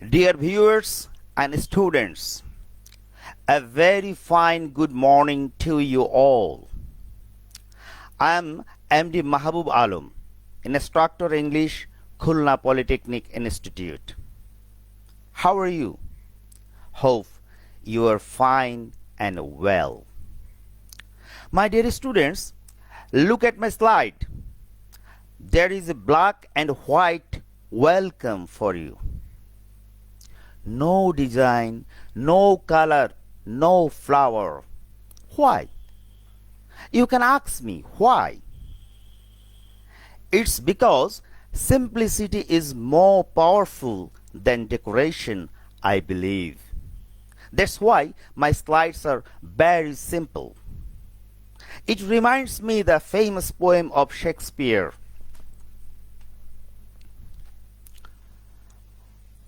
Dear viewers and students, a very fine good morning to you all. I am MD Mahabub Alam, Instructor English, Khulna Polytechnic Institute. How are you? Hope you are fine and well. My dear students, look at my slide. There is a black and white welcome for you. No design, no color, no flower. Why? You can ask me why. It's because simplicity is more powerful than decoration, I believe. That's why my slides are very simple. It reminds me the famous poem of Shakespeare.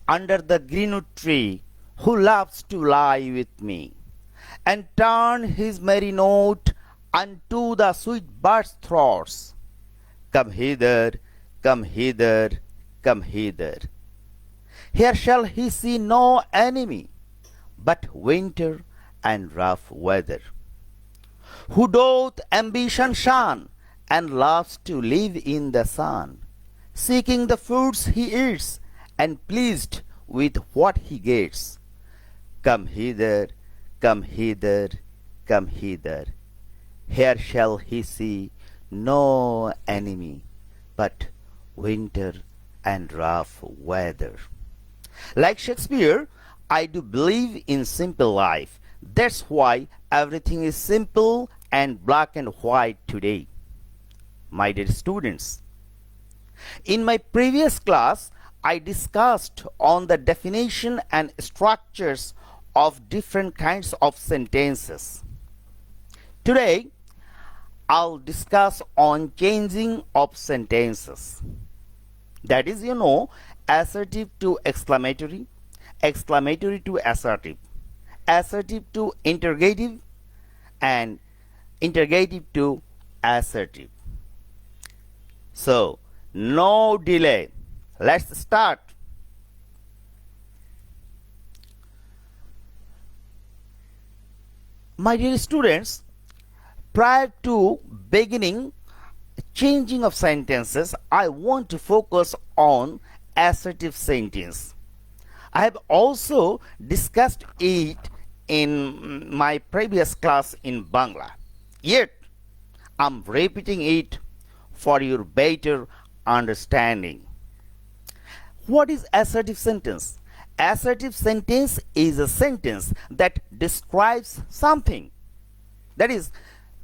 Under the greenwood tree, who loves to lie with me, and turn his merry note unto the sweet bird's throats. Come hither, come hither, come hither. Here shall he see no enemy, but winter and rough weather. Who doth ambition shun, and loves to live in the sun, seeking the foods he eats, and pleased with what he gets. Come hither, come hither, come hither. Here shall he see no enemy, but winter and rough weather. Like Shakespeare, I do believe in simple life. That's why everything is simple and black and white today. My dear students, in my previous class, I discussed on the definition and structures of different kinds of sentences. Today, I'll discuss on changing of sentences. That is, assertive to exclamatory, exclamatory to assertive, assertive to interrogative, and interrogative to assertive. So, no delay. Let's start. My dear students, prior to beginning changing of sentences, I want to focus on assertive sentence. I have also discussed it in my previous class in Bangla. Yet, I'm repeating it for your better understanding. What is assertive sentence? Assertive sentence is a sentence that describes something. That is,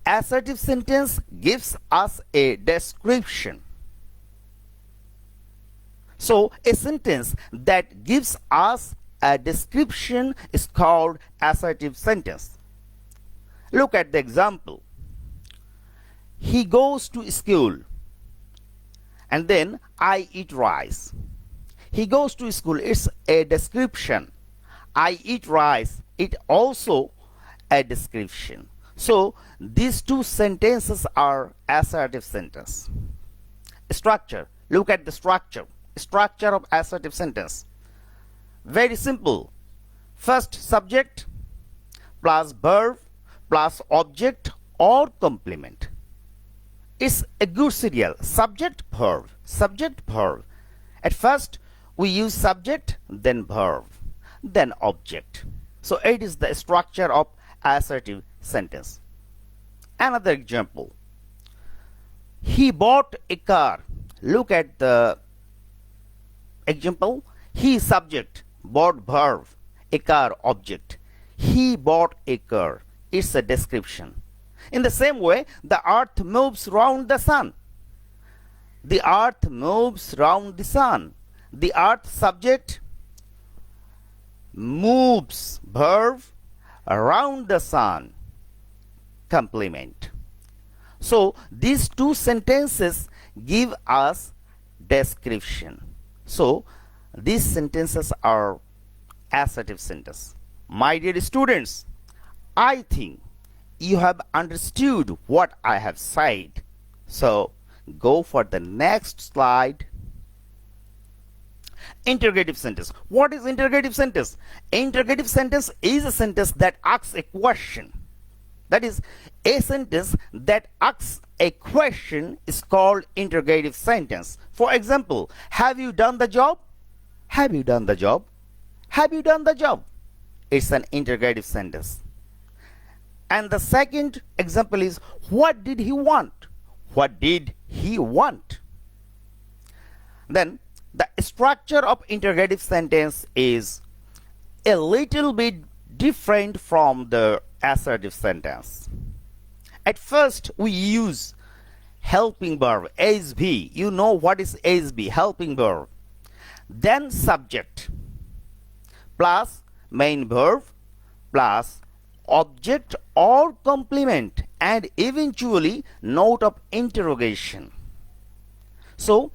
assertive sentence gives us a description. So, a sentence that gives us a description is called assertive sentence. Look at the example. He goes to school, and then I eat rice. He goes to school, it's a description. I eat rice, it also a description. So these two sentences are assertive sentence. Structure, look at the structure. Structure of assertive sentence. Very simple. First subject plus verb plus object or complement. It's a good serial. Subject, verb, subject, verb. At first, we use subject, then verb, then object. So it is the structure of assertive sentence. Another example. He bought a car. Look at the example. He subject, bought verb, a car object. He bought a car. It's a description. In the same way, the earth moves round the sun. The earth moves round the sun. The earth subject moves verb around the sun complement. So these two sentences give us description. So these sentences are assertive sentence. My dear students, I think you have understood what I have said. So go for the next slide. Interrogative sentence. What is interrogative sentence? Interrogative sentence is a sentence that asks a question. That is, a sentence that asks a question is called interrogative sentence. For example, have you done the job? Have you done the job? Have you done the job? It's an interrogative sentence. And the second example is, what did he want? What did he want? Then the structure of interrogative sentence is a little bit different from the assertive sentence. At first we use helping verb SB. You know what is SB, helping verb. Then subject plus main verb plus object or complement and eventually note of interrogation. So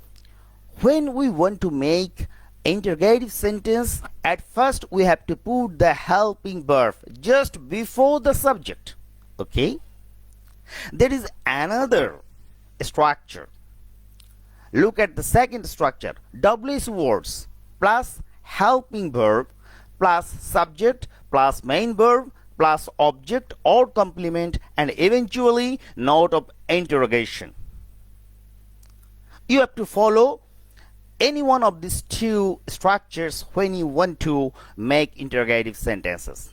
when we want to make interrogative sentence, at first we have to put the helping verb just before the subject. Okay? There is another structure. Look at the second structure. WH words plus helping verb plus subject plus main verb plus object or complement and eventually note of interrogation. You have to follow any one of these two structures when you want to make interrogative sentences.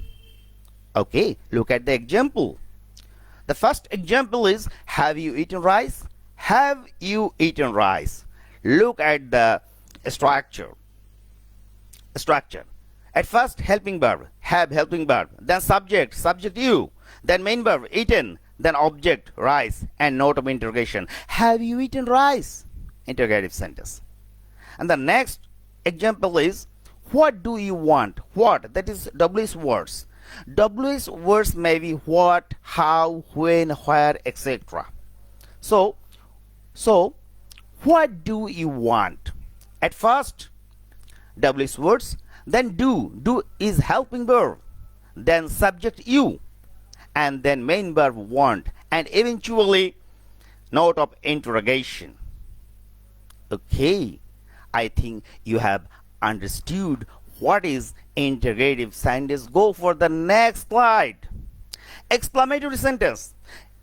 Okay, look at the example. The first example is, have you eaten rice? Have you eaten rice? Look at the structure. At first, helping verb, have helping verb, then subject, subject you, then main verb, eaten, then object, rice, and note of interrogation. Have you eaten rice? Interrogative sentence. And the next example is, what do you want? What? That is WH words. WH words may be what, how, when, where, etc. So, what do you want? At first, WH words, then do. Do is helping verb, then subject you, and then main verb want, and eventually note of interrogation. Okay, I think you have understood what is interrogative sentence. Go for the next slide. Exclamatory sentence.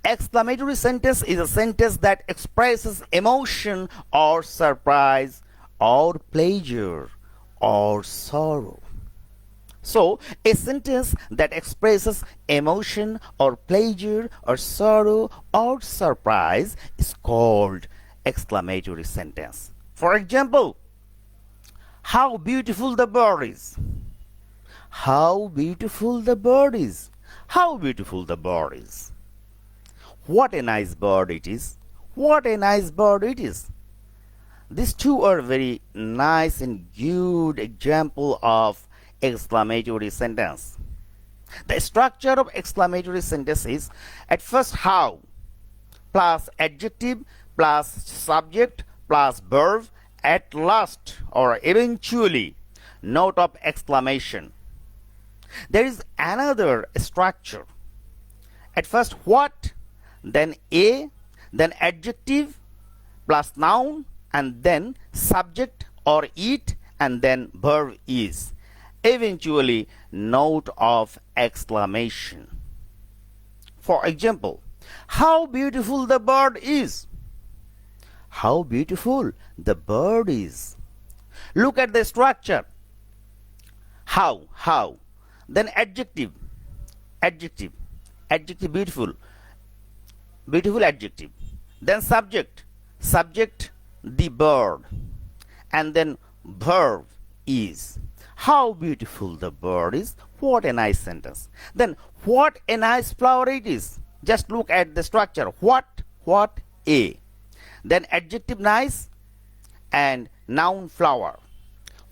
Exclamatory sentence is a sentence that expresses emotion or surprise or pleasure or sorrow. So, a sentence that expresses emotion or pleasure or sorrow or surprise is called exclamatory sentence. For example, how beautiful the bird is. How beautiful the bird is. How beautiful the bird is. What a nice bird it is. What a nice bird it is. These two are very nice and good example of exclamatory sentence. The structure of exclamatory sentence is, at first how plus adjective plus subject plus verb, at last or eventually note of exclamation. There is another structure. At first what, then a, then adjective plus noun, and then subject or it, and then verb is. Eventually note of exclamation. For example, how beautiful the bird is. How beautiful the bird is. Look at the structure. How. Then adjective, beautiful, adjective. Then subject, the bird, and then verb is. How beautiful the bird is. What a nice sentence. Then what a nice flower it is. Just look at the structure. What a. Then adjective nice and noun flower.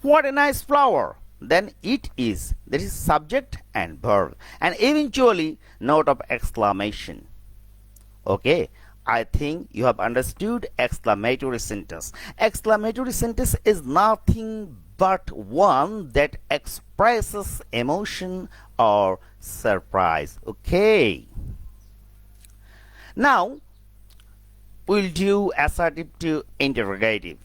What a nice flower. Then it is. That is subject and verb. And eventually note of exclamation. Okay, I think you have understood exclamatory sentence. Exclamatory sentence is nothing but one that expresses emotion or surprise. Okay. Now we'll do assertive to interrogative.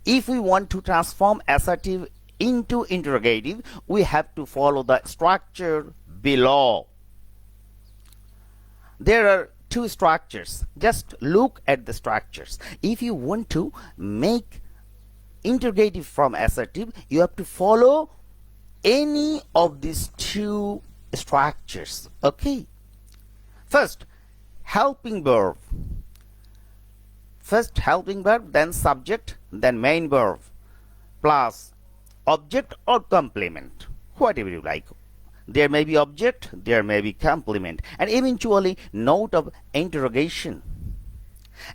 If we want to transform assertive into interrogative, we have to follow the structure below. There are two structures. Just look at the structures. If you want to make interrogative from assertive, you have to follow any of these two structures. Okay. First, helping verb. First helping verb, then subject, then main verb, plus object or complement, whatever you like. There may be object, there may be complement, and eventually note of interrogation.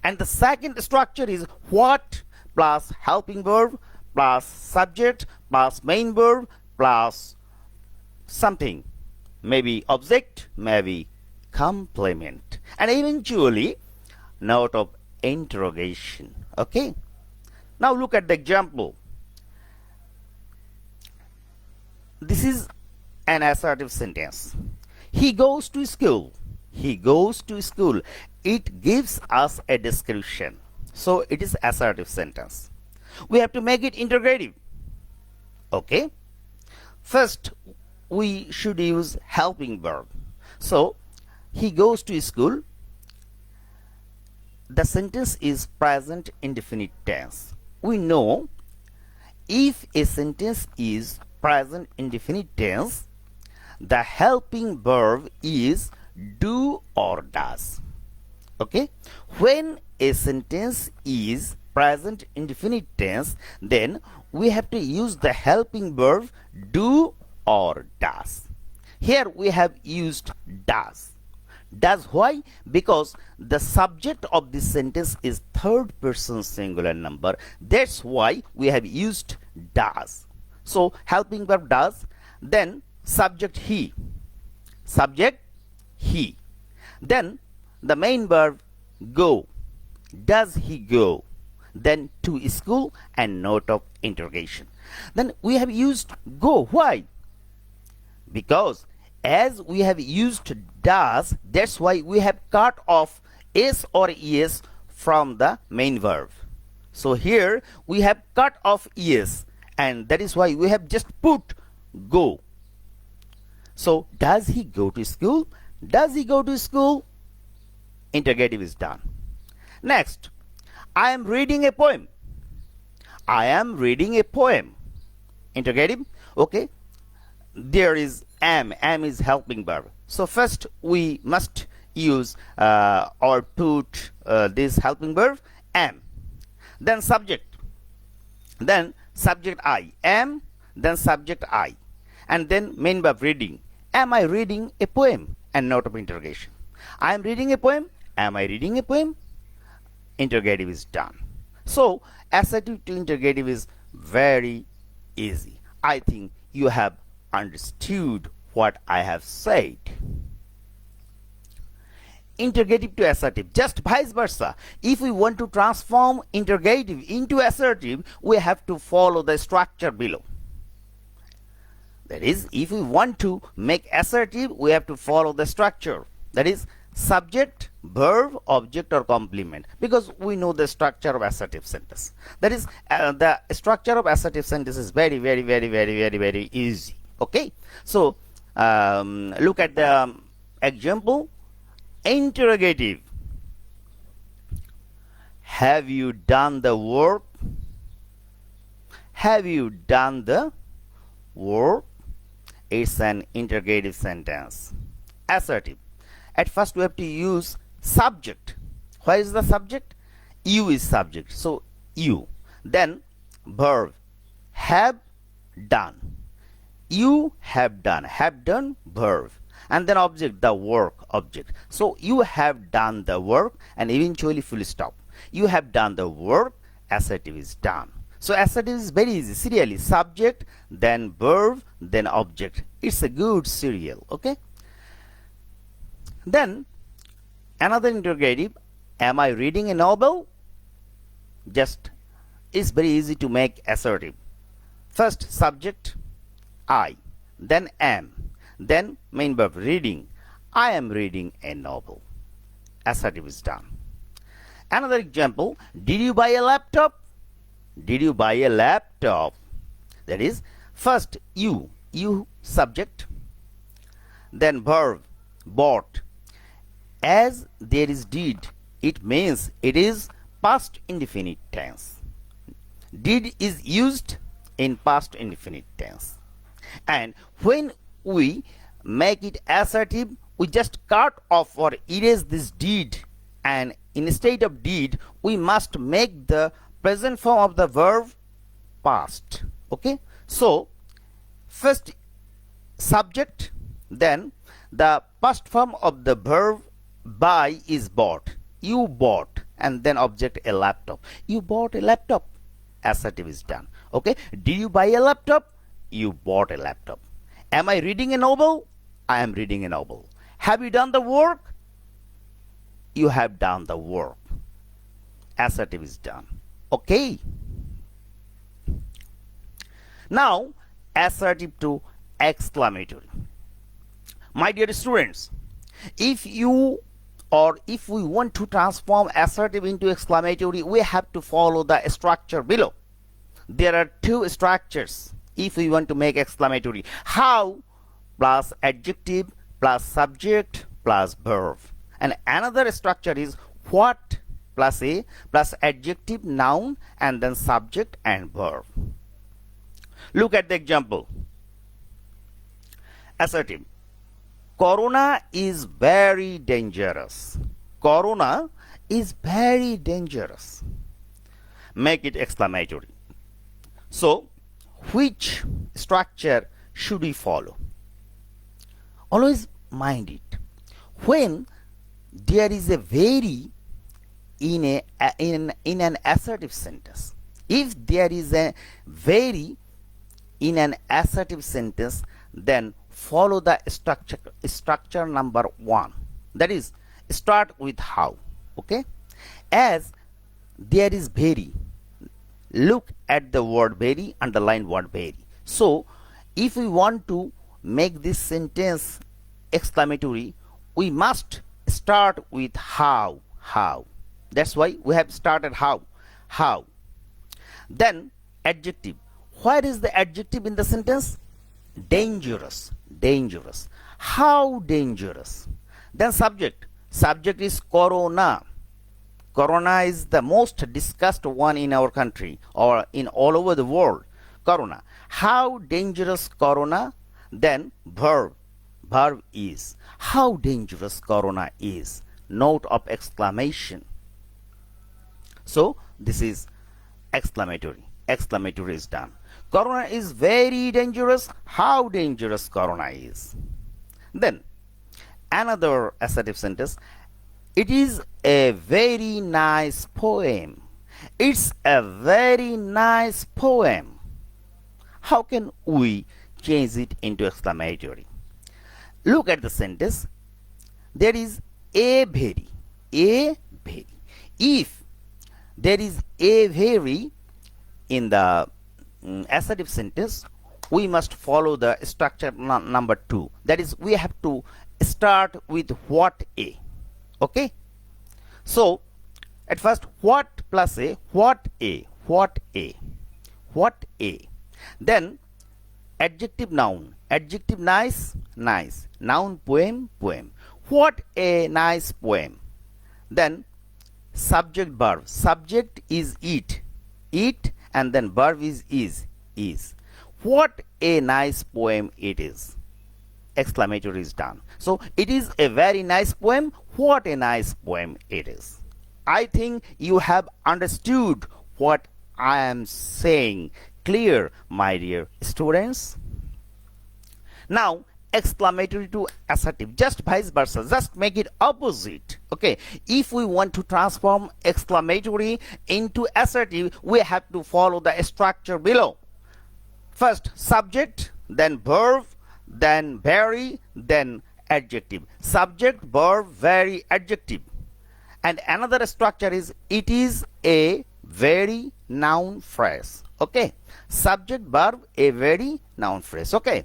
And the second structure is what plus helping verb plus subject plus main verb plus something, maybe object, maybe complement, and eventually note of interrogation. Okay. Now look at the example. This is an assertive sentence. He goes to school. He goes to school. It gives us a description. So it is assertive sentence. We have to make it interrogative. Okay. First, we should use helping verb. So he goes to school. The sentence is present indefinite tense. We know if a sentence is present indefinite tense, the helping verb is do or does. Okay? When a sentence is present indefinite tense, then we have to use the helping verb do or does. Here we have used does. Does why? Because the subject of this sentence is third person singular number. That's why we have used does. So helping verb does, then subject he. Subject he. Then the main verb go. Does he go? Then to school and note of interrogation. Then we have used go. Why? Because as we have used does, that's why we have cut off s or es from the main verb. So here we have cut off es, and that is why we have just put go. So does he go to school? Does he go to school? Interrogative is done. Next, I am reading a poem. I am reading a poem. Interrogative. Okay. There is am. Am is helping verb. So first we must use or put this helping verb am. Then subject. Then subject I. Am. Then subject I. And then main verb reading. Am I reading a poem? And note of interrogation. I am reading a poem. Am I reading a poem? Interrogative is done. So assertive to interrogative is very easy. I think you have understood what I have said. Interrogative to assertive, just vice versa. If we want to transform interrogative into assertive, we have to follow the structure below. That is, if we want to make assertive, we have to follow the structure. That is, subject, verb, object or complement, because we know the structure of assertive sentence. That is, the structure of assertive sentence is very easy. Okay, so look at the example. Interrogative. Have you done the work? Have you done the work? It's an interrogative sentence. Assertive. At first we have to use subject. Where is the subject? You is subject. So you. Then verb. Have done. You have done. Have done verb. And then object, the work object. So you have done the work and eventually full stop. You have done the work, assertive is done. So assertive is very easy. Serially, subject, then verb, then object. It's a good serial. Okay. Then another interrogative. Am I reading a novel? Just it's very easy to make assertive. First subject I, then am, then main verb reading. I am reading a novel. Assertive is done. Another example. Did you buy a laptop? Did you buy a laptop? That is, first you subject, then verb, bought. As there is did, it means it is past indefinite tense. Did is used in past indefinite tense. And when we make it assertive, we just cut off or erase this did, and instead of did, we must make the present form of the verb past. Okay? So, first subject, then the past form of the verb buy is bought. You bought, and then object a laptop. You bought a laptop. Assertive is done. Okay? Did you buy a laptop? You bought a laptop. Am I reading a novel? I am reading a novel. Have you done the work? You have done the work. Assertive is done. Okay? Now, assertive to exclamatory. My dear students, if you or if we want to transform assertive into exclamatory, we have to follow the structure below. There are two structures if we want to make exclamatory. How plus adjective plus subject plus verb. And another structure is what plus a plus adjective, noun, and then subject and verb. Look at the example. Assertive. Corona is very dangerous. Corona is very dangerous. Make it exclamatory. So, which structure should we follow? Always mind it. When there is a very in an assertive sentence, if there is a very in an assertive sentence, then follow the structure number 1. That is, start with how. Okay? As there is very, look at the word very, underline word very. So, if we want to make this sentence exclamatory, we must start with how. How. That's why we have started how. How. Then adjective. Where is the adjective in the sentence? Dangerous. Dangerous. How dangerous? Then subject. Subject is corona. Corona is the most discussed one in our country or in all over the world. Corona. How dangerous corona? Then verb. Verb is. How dangerous corona is. Note of exclamation. So this is exclamatory. Exclamatory is done. Corona is very dangerous. How dangerous corona is. Then another assertive sentence. It is a very nice poem. It's a very nice poem. How can we change it into exclamatory? Look at the sentence. There is a very. A very. If there is a very in the assertive sentence, we must follow the structure number 2. That is, we have to start with what a. Okay? So, at first, what plus a, what a, what a, what a. Then, adjective noun. Adjective nice, nice. Noun poem, poem. What a nice poem. Then, subject verb. Subject is it. It, and then verb is is. What a nice poem it is. Exclamatory is done. So it is a very nice poem. What a nice poem it is. I think you have understood what I am saying. Clear, my dear students? Now, exclamatory to assertive, just vice versa, just make it opposite. Okay, if we want to transform exclamatory into assertive, we have to follow the structure below. First subject, then verb, then very, then adjective. Subject, verb, very, adjective. And another structure is it is a very, noun, phrase. Okay, subject, verb, a very, noun, phrase. Okay,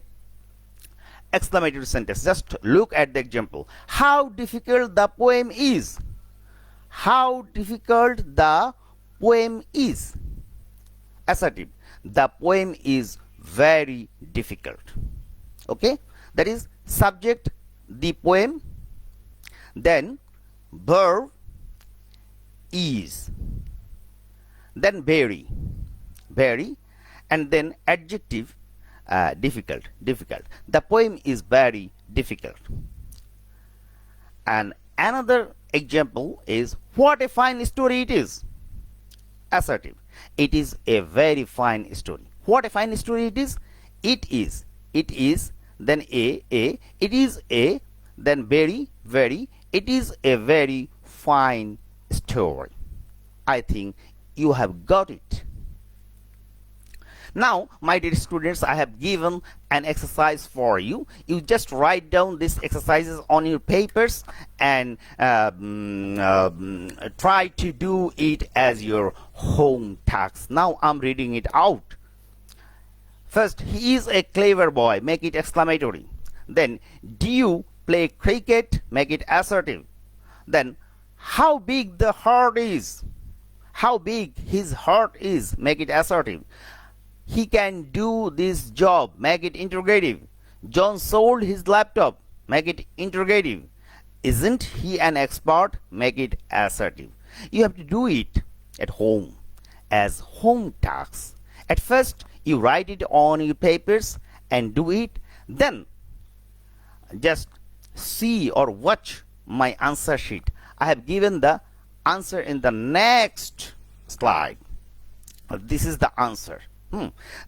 exclamatory sentence. Just look at the example. How difficult the poem is. How difficult the poem is. Assertive. The poem is very difficult. Okay, that is subject, the poem, then verb is, then very, and then adjective, difficult. The poem is very difficult. And another example is, what a fine story it is. Assertive. It is a very fine story. What a fine story it is. It is, then it is a, then very, it is a very fine story. I think you have got it. Now, my dear students, I have given an exercise for you. You just write down these exercises on your papers and try to do it as your home task. Now, I'm reading it out. First, he is a clever boy. Make it exclamatory. Then, do you play cricket? Make it assertive. Then, how big the heart is? How big his heart is? Make it assertive. He can do this job. Make it interrogative. John sold his laptop. Make it interrogative. Isn't he an expert? Make it assertive. You have to do it at home as home tasks. At first, you write it on your papers and do it. Then, just see or watch my answer sheet. I have given the answer in the next slide. This is the answer.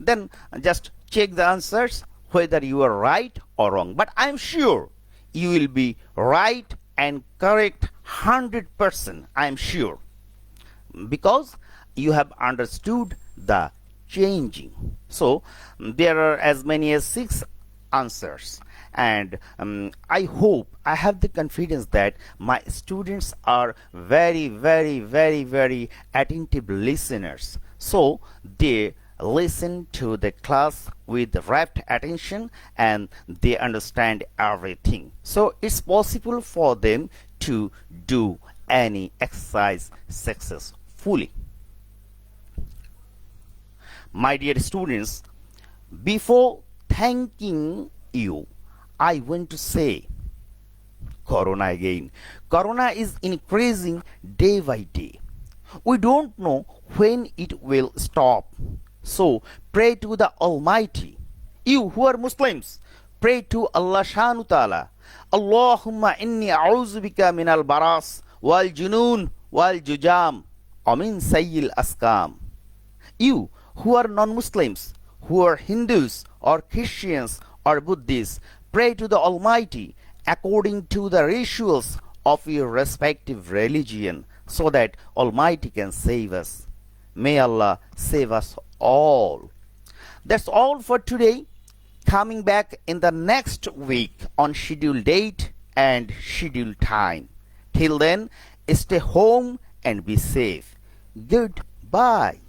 Then just check the answers whether you are right or wrong. But I am sure you will be right and correct 100%. I am sure, because you have understood the changing. So there are as many as 6 answers, and I hope, I have the confidence that my students are very attentive listeners. So they listen to the class with rapt attention and they understand everything. So it's possible for them to do any exercise successfully. My dear students, before thanking you, I want to say Corona again. Corona is increasing day by day. We don't know when it will stop. So pray to the Almighty. You who are Muslims, pray to Allah Shanu Ta'ala. Allahumma inni a'udhu bika min al-baras wal junun wal jujam amin sayyil askam. You who are non-Muslims, who are Hindus or Christians or Buddhists, pray to the Almighty according to the rituals of your respective religion, so that Almighty can save us. May Allah save us all. That's all for today. Coming back in the next week on scheduled date and scheduled time. Till then, stay home and be safe. Goodbye.